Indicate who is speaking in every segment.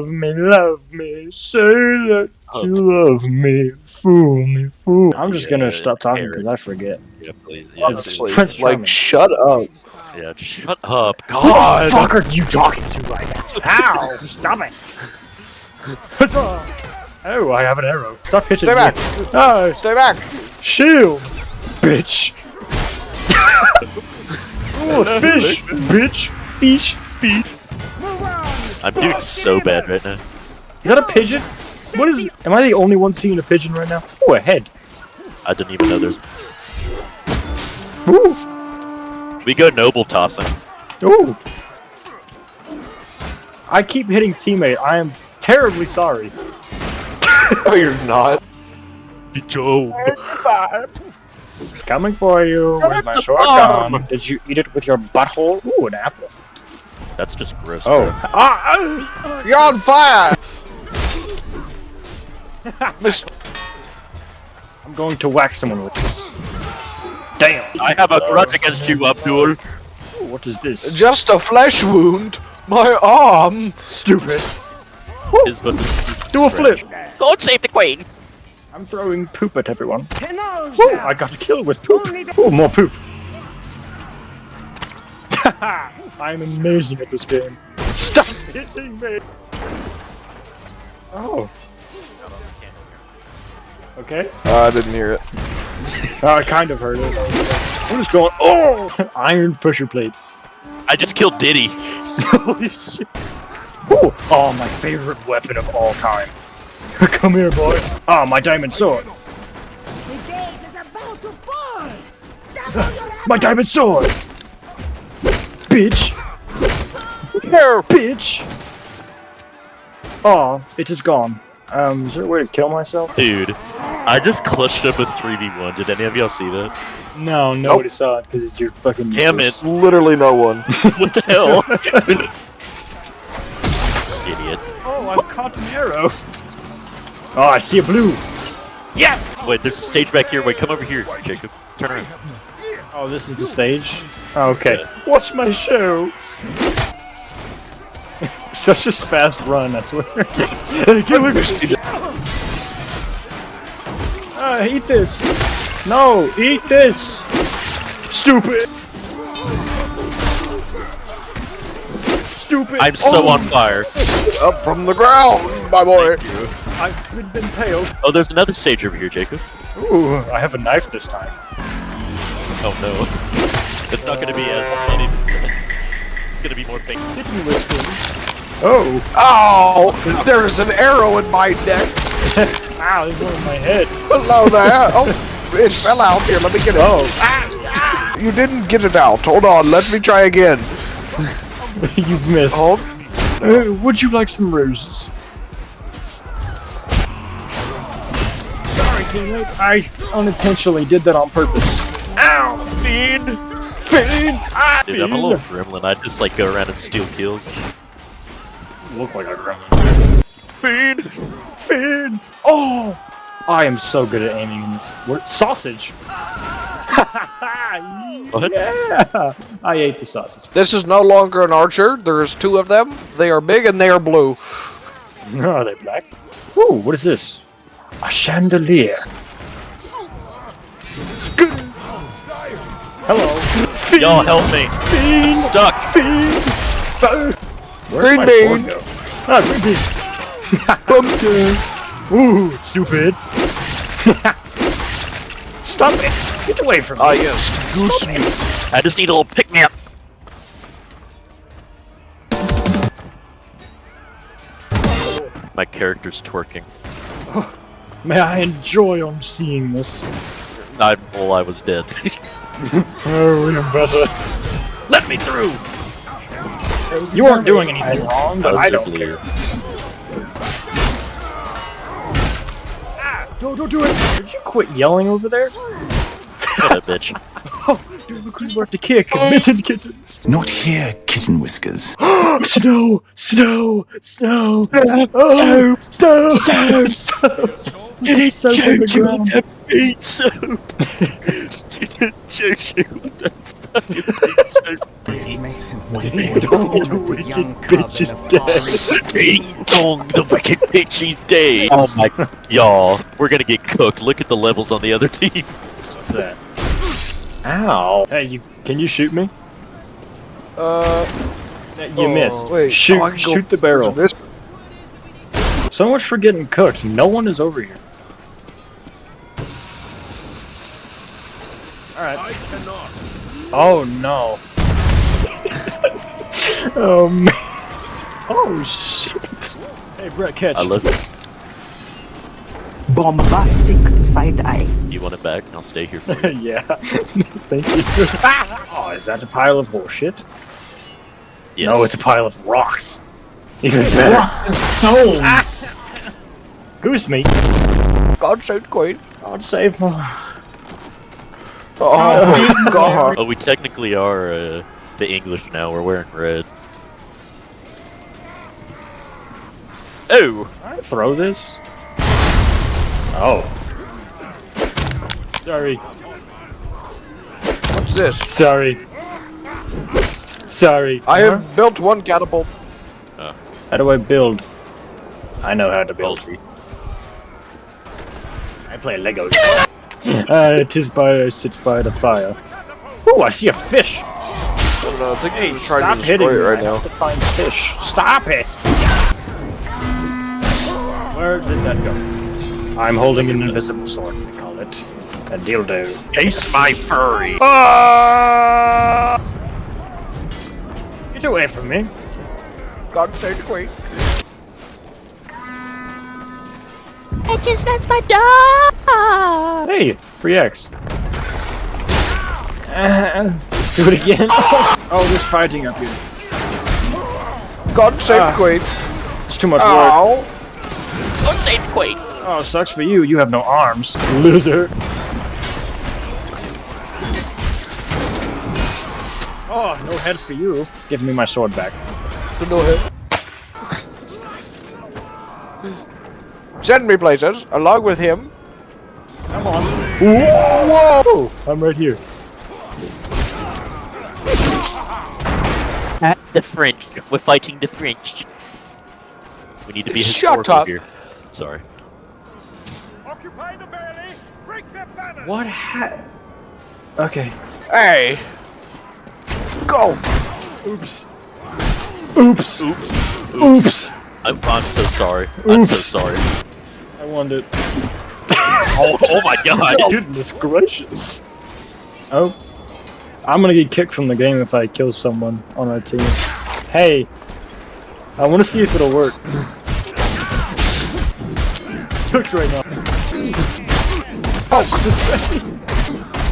Speaker 1: love me, say that you love me, fool me, fool. I'm just gonna stop talking because I forget.
Speaker 2: Yeah, please. Yeah,
Speaker 1: It's Prince
Speaker 3: like,
Speaker 1: Charming.
Speaker 3: shut up.
Speaker 2: yeah, shut up.
Speaker 1: Who
Speaker 2: God!
Speaker 1: the fuck are you talking to right now? Ow! Stop it! Oh, I have an arrow. Stop hitting
Speaker 3: Stay
Speaker 1: me.
Speaker 3: back!
Speaker 1: Oh,
Speaker 3: Stay back!
Speaker 1: shield! Bitch! Oh, a fish! Bitch! Fish!
Speaker 2: I'm doing so bad right now.
Speaker 1: Is that a pigeon? What is... Am I the only one seeing a pigeon right now? Oh, a head.
Speaker 2: I didn't even know there's.
Speaker 1: Ooh!
Speaker 2: We go noble tossing.
Speaker 1: Ooh! I keep hitting teammate. I am terribly sorry.
Speaker 3: Oh, you're not.
Speaker 2: Joe.
Speaker 1: Coming for you. Where's my short gun? Did you eat it with your butthole? Ooh, an apple.
Speaker 2: That's just gross.
Speaker 1: Oh.
Speaker 2: Bro.
Speaker 3: You're on fire!
Speaker 1: I'm going to whack someone with this. Damn!
Speaker 2: I have a grudge against you, Abdul.
Speaker 1: Ooh, what is this?
Speaker 3: Just a flesh wound. My arm.
Speaker 1: Stupid.
Speaker 2: Is but
Speaker 1: Do a flip.
Speaker 2: God save the queen.
Speaker 1: I'm throwing poop at everyone. Woo, I got a kill with poop. Oh, more poop. I'm amazing at this game. Stop hitting me. Oh. Okay.
Speaker 3: I didn't hear it.
Speaker 1: I kind of heard it. I'm just going. Oh, iron pressure plate.
Speaker 2: I just killed Diddy.
Speaker 1: Holy shit. Ooh. Oh, my favorite weapon of all time. Come here, boy. Ah, my diamond sword.
Speaker 4: The gate is about to fall!
Speaker 1: My diamond sword. Bitch. Here, bitch. Oh, it is gone. Is there a way to kill myself?
Speaker 2: Dude, I just clutched up a 3v1. Did any of y'all see that?
Speaker 1: No, nobody saw it because it's your fucking.
Speaker 2: Damn
Speaker 1: useless.
Speaker 3: Literally no one.
Speaker 2: What the hell? Idiot.
Speaker 1: Oh, I've caught an arrow. Oh, I see a blue. Yes!
Speaker 2: Wait, there's a stage back here. Wait, come over here, Jacob. Turn around.
Speaker 1: Oh, this is the stage? Okay. Watch my show. Such a fast run, I swear. Eat this. No, eat this. Stupid. Stupid.
Speaker 2: I'm so on fire.
Speaker 3: Up from the ground, my boy.
Speaker 1: I've been impaled.
Speaker 2: Oh, there's another stage over here, Jacob.
Speaker 1: Ooh, I have a knife this time.
Speaker 2: Oh no. It's not gonna be as funny this time. It's gonna be more painful.
Speaker 1: Kitten whiskers. Oh.
Speaker 3: Oh, there's an arrow in my neck.
Speaker 1: Ow, there's one in my head.
Speaker 3: Hello there. Oh, it fell out. Here, let me get it.
Speaker 1: Oh.
Speaker 3: You didn't get it out. Hold on, let me try again.
Speaker 1: You've missed.
Speaker 3: Hold.
Speaker 1: Would you like some roses? Sorry, teammate. I unintentionally did that on purpose. Ow! Fiend! Fiend! Ah,
Speaker 2: Dude, I'm a little gremlin. I just like go around and steal kills.
Speaker 1: Look like a gremlin.
Speaker 2: Fiend!
Speaker 1: Fiend! Oh! I am so good at aiming in this. What? Sausage!
Speaker 2: What?
Speaker 1: Yeah! I ate the sausage.
Speaker 3: This is no longer an archer. There's two of them. They are big and they are blue.
Speaker 1: Are they black? Ooh, what is this? A chandelier. Hello. Fiend.
Speaker 2: Y'all help me.
Speaker 1: Fiend.
Speaker 2: I'm stuck.
Speaker 1: Fiend. Where's
Speaker 3: Green
Speaker 1: my
Speaker 3: bean.
Speaker 1: sword go? Ah, green bean. Ooh, stupid. Stop it. Get away from me.
Speaker 3: Ah, yes. Goose meat.
Speaker 2: I just need a little pick-me-up. My character's twerking.
Speaker 1: May I enjoy on seeing this?
Speaker 2: I was dead.
Speaker 1: Oh, even better.
Speaker 2: Let me through!
Speaker 1: You weren't doing anything wrong, but I don't care. Ah, don't do it! Did you quit yelling over there?
Speaker 2: What a bitch.
Speaker 1: Oh, dude, look who's about to kick! Mitten kittens!
Speaker 5: Not here, kitten whiskers.
Speaker 1: Snow! Snow! Snow! Oh, snow! Snow! Soap in the ground.
Speaker 2: Beet soup! You didn't choose you with the fucking beet soup.
Speaker 5: This makes sense.
Speaker 1: Ding dong, the wicked bitch is dead.
Speaker 2: Ding dong, the wicked bitch is dead. Oh my, y'all, we're gonna get cooked. Look at the levels on the other team.
Speaker 1: What's that? Ow. Hey, can you shoot me? You missed.
Speaker 3: Wait,
Speaker 1: shoot,
Speaker 3: I can go-
Speaker 1: shoot the barrel. So much for getting cooked. No one is over here. Alright. Oh no. Oh man. Oh shit. Hey Brett, catch.
Speaker 2: I love it.
Speaker 6: Bombastic side eye.
Speaker 2: You want it back? I'll stay here for you.
Speaker 1: Yeah. Thank you. Oh, is that a pile of horseshit?
Speaker 2: Yes.
Speaker 1: No, it's a pile of rocks. Even better.
Speaker 6: Stones.
Speaker 1: Goose meat.
Speaker 3: God save Queen.
Speaker 1: God save my...
Speaker 3: Oh, God.
Speaker 2: Oh, we technically are the English now. We're wearing red. Oh!
Speaker 1: Can I throw this? Oh. Sorry.
Speaker 3: What's this?
Speaker 1: Sorry. Sorry.
Speaker 3: I have built one catapult.
Speaker 1: How do I build? I know how to build. I play Legos. Tis by sit by the fire. Oh, I see a fish.
Speaker 3: I don't know, I think
Speaker 1: Hey,
Speaker 3: I'm trying
Speaker 1: stop
Speaker 3: to
Speaker 1: hitting
Speaker 3: destroy
Speaker 1: me.
Speaker 3: it right
Speaker 1: I
Speaker 3: now.
Speaker 1: have to find fish. Stop it! Where did that go? I'm holding an invisible sword. We call it a dildo.
Speaker 2: Ace my furry!
Speaker 1: Get away from me.
Speaker 3: God save Queen.
Speaker 4: I just lost my dog.
Speaker 1: Hey, free X. Do it again. Oh, there's fighting up here.
Speaker 3: God save Queen.
Speaker 1: It's too much work.
Speaker 3: Ow.
Speaker 2: Don't say it's Quake!
Speaker 1: Oh, sucks for you. You have no arms, loser. Oh, no head for you. Give me my sword back.
Speaker 3: No hit. Send me places, along with him.
Speaker 1: Come on. Whoa! I'm right here.
Speaker 2: The French. We're fighting the French. We need to be
Speaker 3: Shut
Speaker 2: historical
Speaker 3: up.
Speaker 2: here. Sorry.
Speaker 1: What Okay.
Speaker 3: Hey. Go.
Speaker 1: Oops. Oops.
Speaker 2: Oops.
Speaker 1: Oops.
Speaker 2: I'm so sorry. I'm so
Speaker 1: Oops.
Speaker 2: sorry.
Speaker 1: I wanted.
Speaker 2: Oh my god!
Speaker 1: Goodness gracious. Oh. I'm gonna get kicked from the game if I kill someone on our team. Hey. I wanna see if it'll work. Cooked right now. Oh,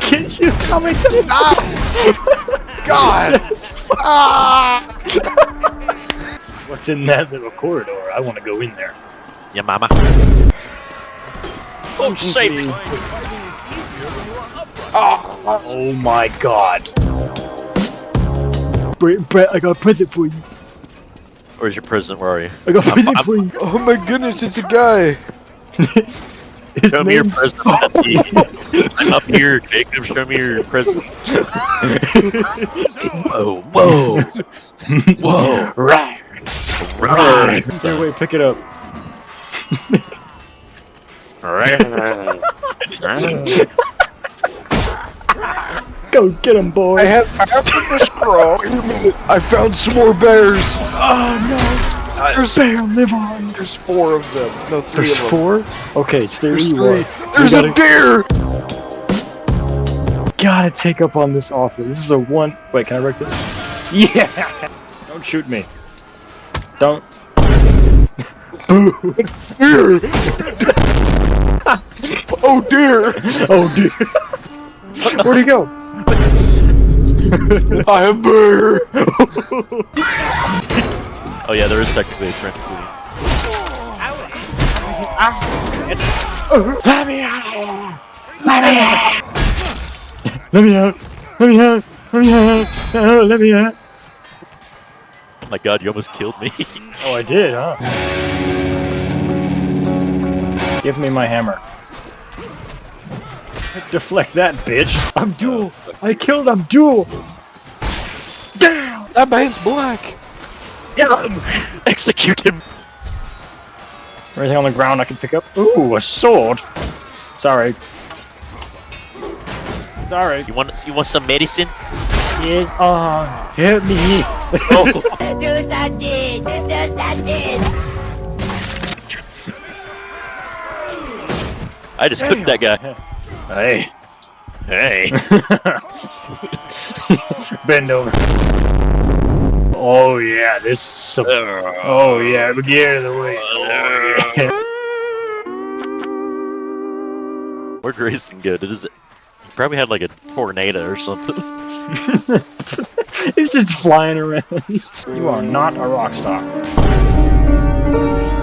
Speaker 1: can't you coming to the
Speaker 3: God.
Speaker 1: What's in that little corridor? I wanna go in there.
Speaker 2: Yeah, mama. Oh, save me!
Speaker 1: Oh my god. Brett, I got a present for you.
Speaker 2: Where's your present? Where are you?
Speaker 1: I got a present for you.
Speaker 3: Oh my goodness, it's a guy.
Speaker 1: His
Speaker 2: Show me your
Speaker 1: name's-
Speaker 2: present. I'm up here, Jacob. Show me your present. Whoa, whoa, whoa!
Speaker 1: Right.
Speaker 2: Right.
Speaker 1: Here, wait, pick it up. Go get him, boy.
Speaker 3: I have after the scroll. I found some more bears.
Speaker 1: Oh no.
Speaker 3: There's
Speaker 1: Bear, live on.
Speaker 3: There's 4 of them. No, 3
Speaker 1: There's
Speaker 3: of them.
Speaker 1: 4? Okay, stay where
Speaker 3: There's
Speaker 1: you
Speaker 3: 3.
Speaker 1: are.
Speaker 3: There's
Speaker 1: We
Speaker 3: a deer.
Speaker 1: Gotta take up on this offer. This is a one. Wait, can I wreck this? Yeah! Don't shoot me. Don't.
Speaker 3: Deer. Oh dear.
Speaker 1: Oh dear. Where'd he go?
Speaker 3: I am bear.
Speaker 2: Oh yeah, there is technically a French queen.
Speaker 1: Let me out! Let me out! Let me out! Let me out! Let me out! Oh, let me out!
Speaker 2: Oh my god, you almost killed me.
Speaker 1: Oh, I did, huh? Give me my hammer. Deflect that, bitch! Abdul! I killed Abdul! Damn!
Speaker 3: That man's black.
Speaker 2: Yeah, execute him.
Speaker 1: Anything on the ground I can pick up? Ooh, a sword. Sorry. Sorry.
Speaker 2: You want some medicine?
Speaker 1: Yes. Help me.
Speaker 2: Oh,
Speaker 4: Do something! Do something!
Speaker 2: I just cooked that guy.
Speaker 1: Hey.
Speaker 2: Hey.
Speaker 1: Bend over. Oh yeah, this is some. Oh yeah, get out of the way. Oh, yeah.
Speaker 2: Where'd Grayson go? He probably had like a tornado or something.
Speaker 1: He's just flying around. You are not a rock star.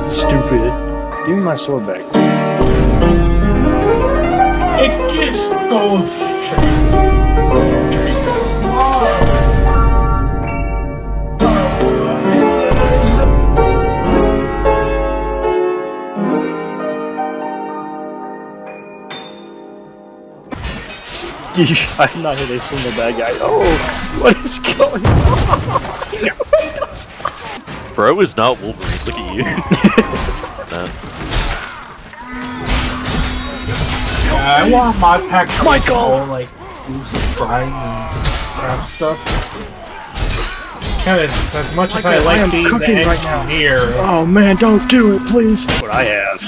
Speaker 1: Stupid. Give me my sword back.
Speaker 6: It just goes
Speaker 1: I've not hit a single bad guy. Oh, what is going on?
Speaker 2: Bro is not Wolverine. Look at you.
Speaker 6: I want my pack to like do some frying and craft stuff. Kinda, as much as I like being
Speaker 1: cooking
Speaker 6: the
Speaker 1: right now.
Speaker 6: engineer.
Speaker 1: Oh man, don't do it, please. What I have.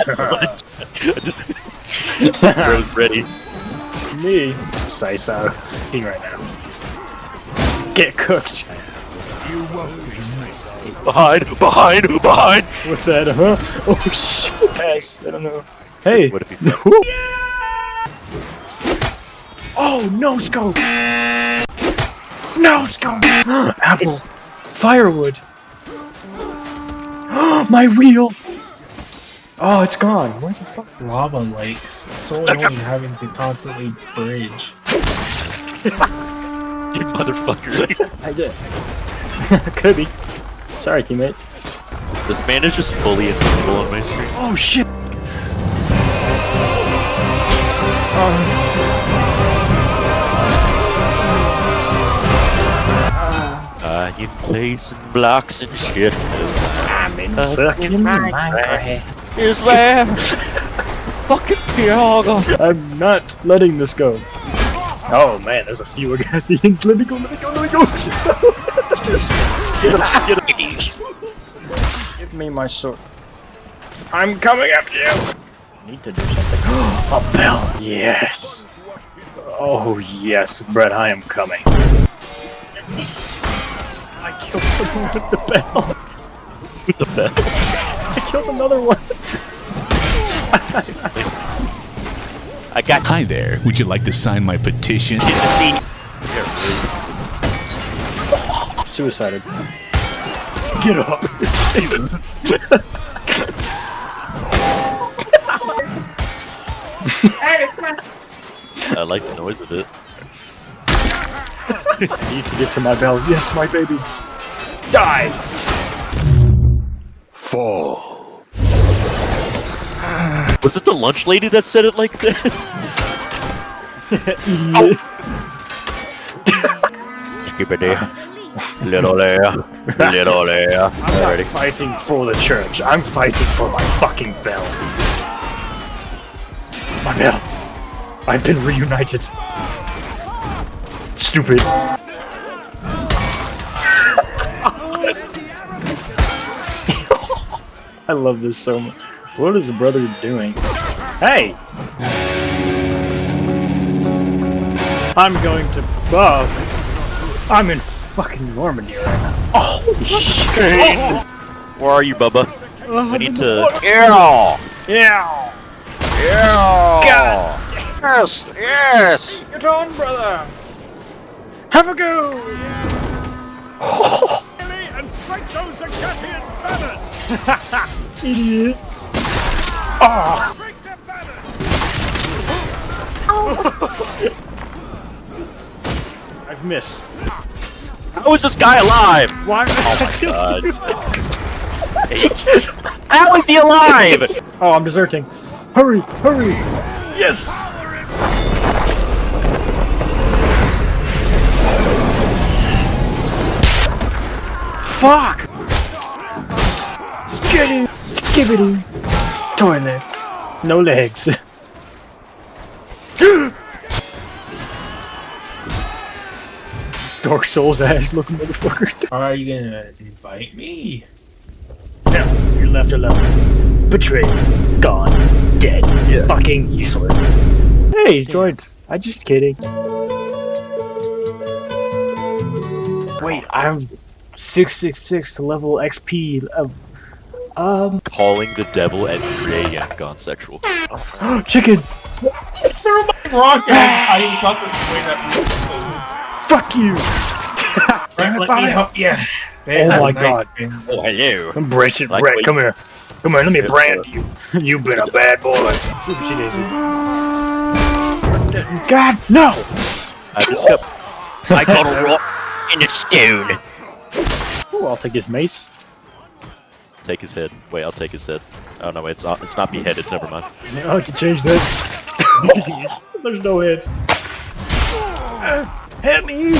Speaker 2: Bro's ready.
Speaker 1: Me. Say so. Eating right now. Get cooked.
Speaker 2: Behind.
Speaker 1: What's that, huh? Oh shit. Yes, I don't know. Hey.
Speaker 2: What if he?
Speaker 1: Oh, no scope! No scope! Apple! Firewood! My wheel! Oh, it's gone. Where's the fuck?
Speaker 6: Lava lakes. It's so annoying having to constantly bridge.
Speaker 2: You motherfucker.
Speaker 1: I did. Could be. Sorry, teammate.
Speaker 2: This man is just fully invisible on my screen.
Speaker 1: Oh shit!
Speaker 2: You placing blocks and shit.
Speaker 1: I'm in fucking Minecraft.
Speaker 2: Is there fucking Piaga?
Speaker 1: I'm not letting this go. Oh man, there's a few Agathians. Let me go. Give me my sword. I'm coming after you. I need to do something. A bell. Yes. Oh yes, Brett, I am coming. I killed someone with the bell.
Speaker 2: With the bell.
Speaker 1: I killed another one.
Speaker 2: I got
Speaker 5: Hi there. Would you like to sign my petition?
Speaker 1: Suicided. Get up.
Speaker 2: I like the noise of it.
Speaker 1: I need to get to my bell. Yes, my baby. Die.
Speaker 5: Fall.
Speaker 2: Was it the lunch lady that said it like that? Skippity. Little air. Little air.
Speaker 1: I'm not fighting for the church. I'm fighting for my fucking bell. My bell. I've been reunited. Stupid. I love this so much. What is the brother doing? Hey! I'm going to... Oh. I'm in fucking Normandy right now. Oh, shit!
Speaker 2: Where are you, Bubba? I need to...
Speaker 1: Yeah!
Speaker 2: Yeah!
Speaker 1: God!
Speaker 2: Yes! Yes!
Speaker 1: Get on, brother! Have a go!
Speaker 7: And strike those Acadian banners!
Speaker 1: Idiot! Oh!
Speaker 7: Break their banners!
Speaker 1: I've missed.
Speaker 2: How is this guy alive?
Speaker 1: Why?
Speaker 2: Oh my god. How is he alive?
Speaker 1: Oh, I'm deserting. Hurry! Hurry! Yes! fuck? Skitty, skibbity. Toilets. No legs. Dark Souls ass looking motherfucker.
Speaker 6: Are you gonna invite me?
Speaker 1: No, you're left alone. Betrayed. Gone. Dead. Fucking useless. Hey, he's joined. I'm just kidding. Wait, I'm 666 level XP.
Speaker 2: Calling the devil at 3 a.m. gone sexual.
Speaker 1: Chicken.
Speaker 6: It's a rock. I was about to swing at
Speaker 1: Fuck you.
Speaker 6: Brett, let me help you.
Speaker 1: Oh my god.
Speaker 2: Oh, hello.
Speaker 1: Brett,
Speaker 2: Like
Speaker 1: Brett,
Speaker 2: what-
Speaker 1: come here. Come here, let me
Speaker 2: Yes,
Speaker 1: brand you. You've been a bad boy. Super Daisy. God, no!
Speaker 2: I just got. I got a rock in a stone.
Speaker 1: Ooh, I'll take his mace.
Speaker 2: Take his head. Wait, I'll take his head. Oh no, wait, it's not beheaded. Never mind.
Speaker 1: I can change that. There's no head. Hit me!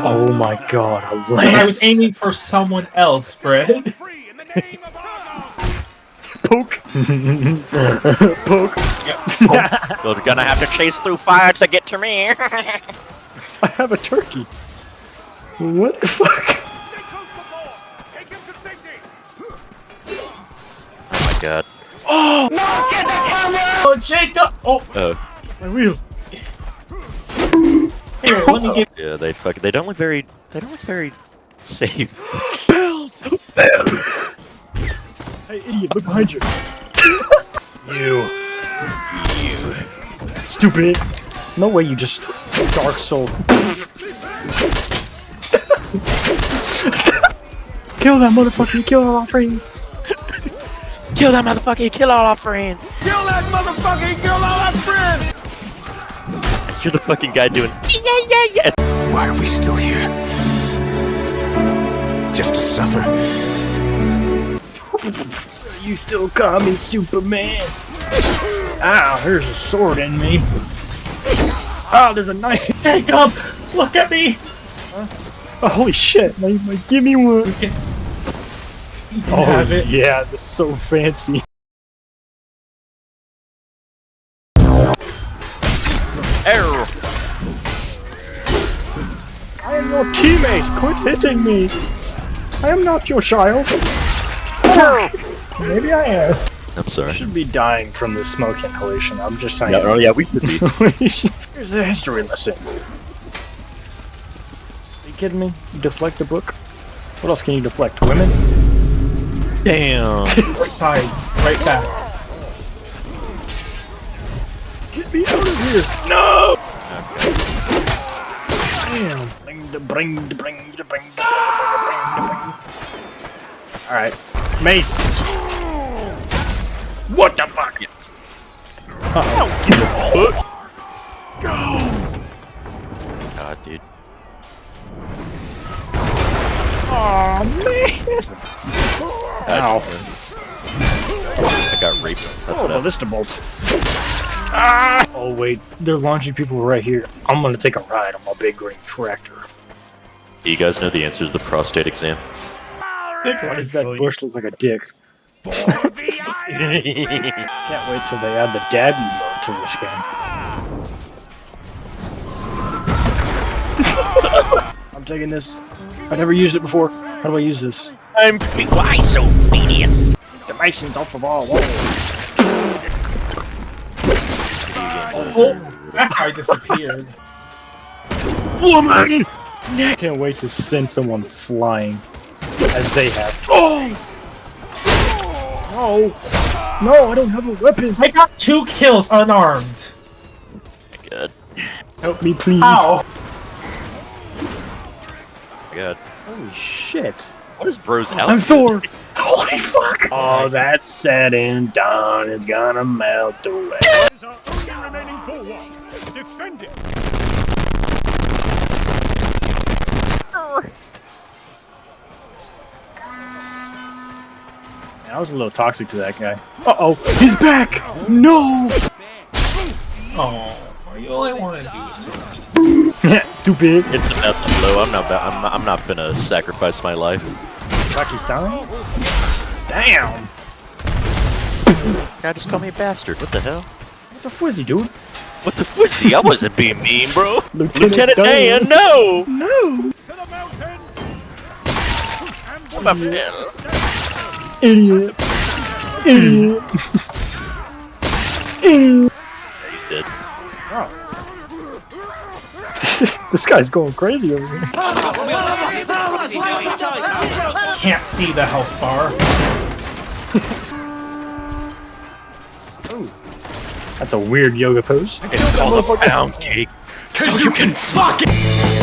Speaker 1: Oh my god, a lance.
Speaker 6: I was aiming for someone else, Brett.
Speaker 7: Free in the name of honor.
Speaker 1: Poke. Poke.
Speaker 2: Well, you're gonna have to chase through fire to get to me.
Speaker 1: I have a turkey. What the fuck?
Speaker 7: Stay close to ball. Take him to safety.
Speaker 2: Oh my god.
Speaker 6: Oh, Jacob! Oh,
Speaker 1: My wheel.
Speaker 6: here, let me get.
Speaker 2: Yeah, they don't look very safe.
Speaker 1: Bells! Hey, idiot, look behind you. You. Stupid. No way you just Dark Soul. Kill that motherfucker, kill all our friends.
Speaker 2: Kill that motherfucker! Kill all our friends!
Speaker 7: Kill that motherfucker. Kill all our friends.
Speaker 2: You're the fucking guy doing. Yeah.
Speaker 5: Why are we still here? Just to suffer?
Speaker 1: You still call me Superman? Ow, there's a sword in me. Oh, there's a knife.
Speaker 6: Jacob, look at me.
Speaker 1: Oh, holy shit, give me one.
Speaker 6: You
Speaker 1: Oh,
Speaker 6: have it.
Speaker 1: yeah, this is so fancy.
Speaker 2: Error.
Speaker 1: I am your teammate. Quit hitting me. I am not your child. Maybe I am.
Speaker 2: I'm sorry.
Speaker 1: Should be dying from the smoke inhalation. I'm just saying.
Speaker 2: Yeah, oh yeah, we could be.
Speaker 1: Here's a history lesson. Are you kidding me? You deflect the book? What else can you deflect? Women?
Speaker 2: Damn.
Speaker 6: Right side, right back.
Speaker 1: Get me out of here! No! Damn. Bring. Alright. Mace! What the fuck?
Speaker 2: God, dude.
Speaker 1: Aw, man! Ow.
Speaker 2: I got raped. That's
Speaker 1: Oh,
Speaker 2: what happened.
Speaker 1: ballista bolt. Ah! Oh wait, they're launching people right here. I'm gonna take a ride on my big green tractor.
Speaker 2: Do you guys know the answer to the prostate exam?
Speaker 1: Why does that bush look like a dick? Can't wait till they add the dabby mode to this game. I'm taking this. I never used it before. How do I use this?
Speaker 2: Why so tedious?
Speaker 1: The Mason's off of all walls.
Speaker 6: Oh, that guy disappeared.
Speaker 2: Woman!
Speaker 1: I can't wait to send someone flying, as they have. Oh! No! No, I don't have a weapon!
Speaker 6: I got 2 kills unarmed.
Speaker 2: God.
Speaker 1: Help me, please.
Speaker 6: How?
Speaker 2: God.
Speaker 1: Holy shit.
Speaker 2: What is bro's out?
Speaker 1: I'm Thor! Holy fuck! Oh, that's set and done. It's gonna melt away.
Speaker 7: Is our only remaining bulwark. Defend it.
Speaker 1: I was a little toxic to that guy. Uh-oh, he's back! No!
Speaker 6: Oh, you only want to do
Speaker 1: Stupid.
Speaker 2: It's about to blow. I'm not finna sacrifice my life.
Speaker 1: Like he's dying? Damn!
Speaker 2: Guy just called me a bastard. What the hell?
Speaker 1: What the fuzzy, dude?
Speaker 2: What the fussy? I wasn't being mean, bro.
Speaker 1: Lieutenant
Speaker 2: Dan, no!
Speaker 1: No!
Speaker 7: To the mountains!
Speaker 2: What the hell?
Speaker 1: Idiot! Idiot! Idiot!
Speaker 2: He's dead.
Speaker 1: Oh. This guy's going crazy over here.
Speaker 6: Can't see the health bar.
Speaker 1: That's a weird yoga pose.
Speaker 2: It's called a pound cake.
Speaker 5: So you can fuck it!